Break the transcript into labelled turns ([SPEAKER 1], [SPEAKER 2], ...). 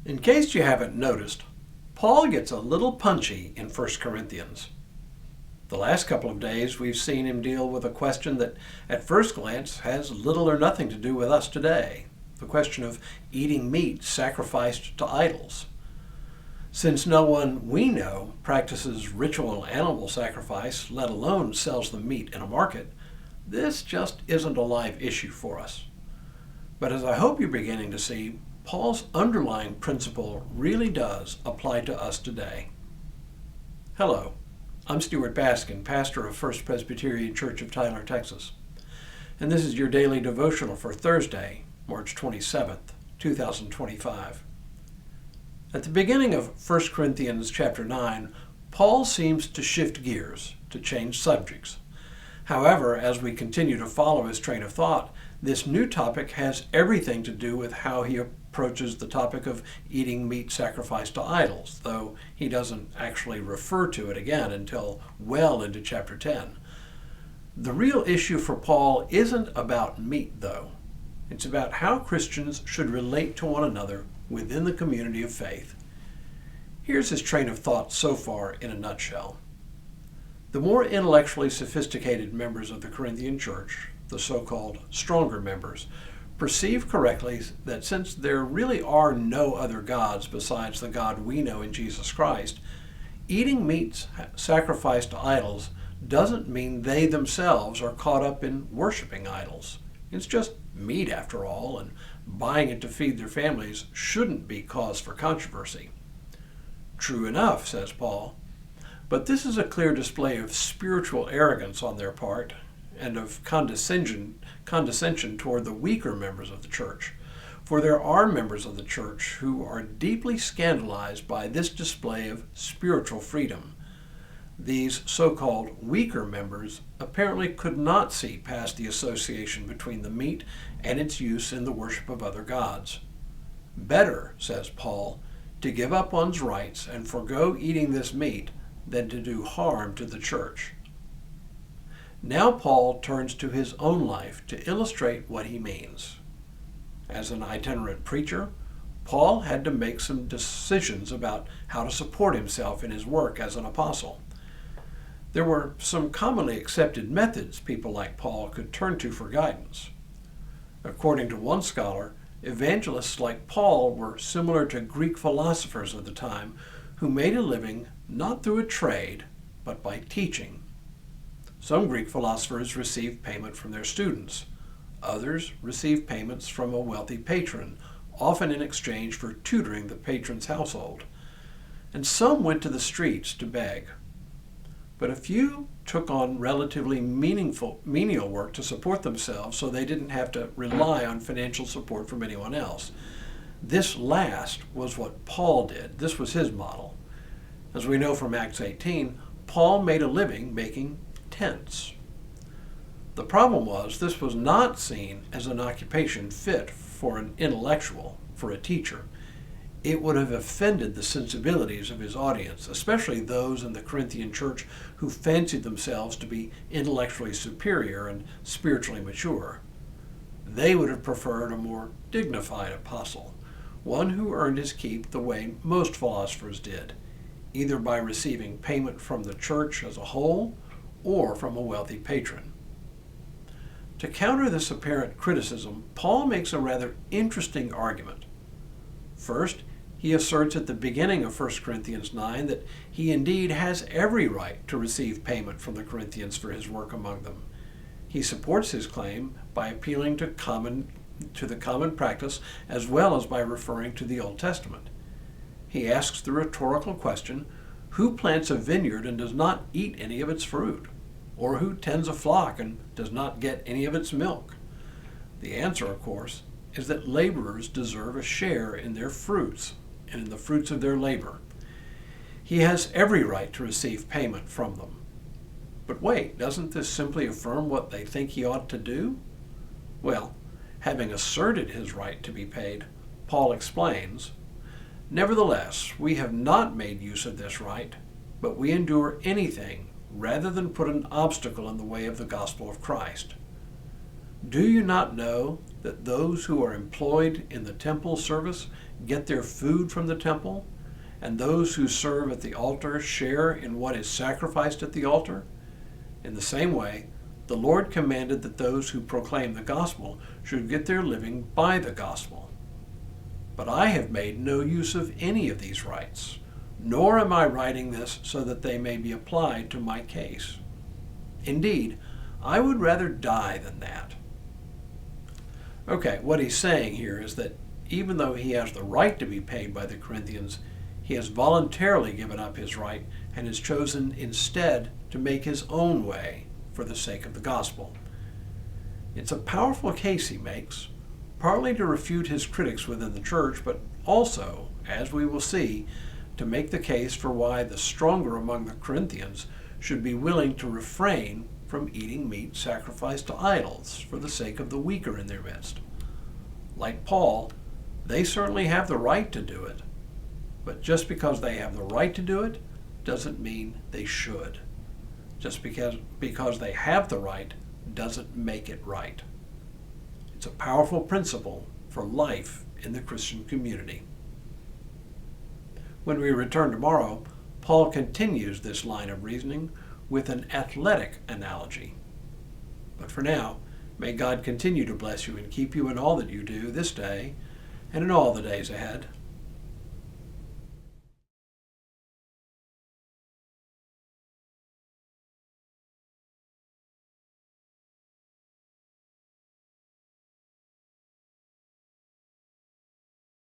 [SPEAKER 1] In case you haven't noticed, Paul gets a little punchy in 1 Corinthians. The last couple of days we've seen him deal with a question that at first glance has little or nothing to do with us today, the question of eating meat sacrificed to idols. Since no one we know practices ritual animal sacrifice, let alone sells the meat in a market, this just isn't a live issue for us. But as I hope you're beginning to see, Paul's underlying principle really does apply to us today. Hello, I'm Stuart Baskin, pastor of First Presbyterian Church of Tyler, Texas. And this is your daily devotional for Thursday, March 27th, 2025. At the beginning of 1 Corinthians chapter 9, Paul seems to shift gears, to change subjects. However, as we continue to follow his train of thought, this new topic has everything to do with how he approaches the topic of eating meat sacrificed to idols, though he doesn't actually refer to it again until well into chapter 10. The real issue for Paul isn't about meat, though. It's about how Christians should relate to one another within the community of faith. Here's his train of thought so far in a nutshell. The more intellectually sophisticated members of the Corinthian church, the so-called stronger members, perceive correctly that since there really are no other gods besides the God we know in Jesus Christ, eating meat sacrificed to idols doesn't mean they themselves are caught up in worshiping idols. It's just meat after all, and buying it to feed their families shouldn't be cause for controversy. True enough, says Paul, but this is a clear display of spiritual arrogance on their part and of condescension toward the weaker members of the church. For there are members of the church who are deeply scandalized by this display of spiritual freedom. These so-called weaker members apparently could not see past the association between the meat and its use in the worship of other gods. Better, says Paul, to give up one's rights and forego eating this meat than to do harm to the church. Now Paul turns to his own life to illustrate what he means. As an itinerant preacher, Paul had to make some decisions about how to support himself in his work as an apostle. There were some commonly accepted methods people like Paul could turn to for guidance. According to one scholar, evangelists like Paul were similar to Greek philosophers of the time who made a living not through a trade, but by teaching. Some Greek philosophers received payment from their students. Others received payments from a wealthy patron, often in exchange for tutoring the patron's household. And some went to the streets to beg. But a few took on relatively menial work to support themselves so they didn't have to rely on financial support from anyone else. This last was what Paul did. This was his model. As we know from Acts 18, Paul made a living making tents. The problem was this was not seen as an occupation fit for an intellectual, for a teacher. It would have offended the sensibilities of his audience, especially those in the Corinthian church who fancied themselves to be intellectually superior and spiritually mature. They would have preferred a more dignified apostle, one who earned his keep the way most philosophers did, either by receiving payment from the church as a whole or from a wealthy patron. To counter this apparent criticism, Paul makes a rather interesting argument. First, he asserts at the beginning of 1 Corinthians 9 that he indeed has every right to receive payment from the Corinthians for his work among them. He supports his claim by appealing to the common practice as well as by referring to the Old Testament. He asks the rhetorical question, who plants a vineyard and does not eat any of its fruit? Or who tends a flock and does not get any of its milk? The answer, of course, is that laborers deserve a share in their fruits and in the fruits of their labor. He has every right to receive payment from them. But wait, doesn't this simply affirm what they think he ought to do? Well, having asserted his right to be paid, Paul explains, nevertheless, we have not made use of this right, but we endure anything rather than put an obstacle in the way of the gospel of Christ. Do you not know that those who are employed in the temple service get their food from the temple, and those who serve at the altar share in what is sacrificed at the altar? In the same way, the Lord commanded that those who proclaim the gospel should get their living by the gospel. But I have made no use of any of these rights, nor am I writing this so that they may be applied to my case. Indeed, I would rather die than that. Okay, what he's saying here is that even though he has the right to be paid by the Corinthians, he has voluntarily given up his right and has chosen instead to make his own way for the sake of the gospel. It's a powerful case he makes, partly to refute his critics within the church, but also, as we will see, to make the case for why the stronger among the Corinthians should be willing to refrain from eating meat sacrificed to idols for the sake of the weaker in their midst. Like Paul, they certainly have the right to do it, but just because they have the right to do it doesn't mean they should. Just because they have the right doesn't make it right. It's a powerful principle for life in the Christian community. When we return tomorrow, Paul continues this line of reasoning with an athletic analogy. But for now, may God continue to bless you and keep you in all that you do this day and in all the days ahead.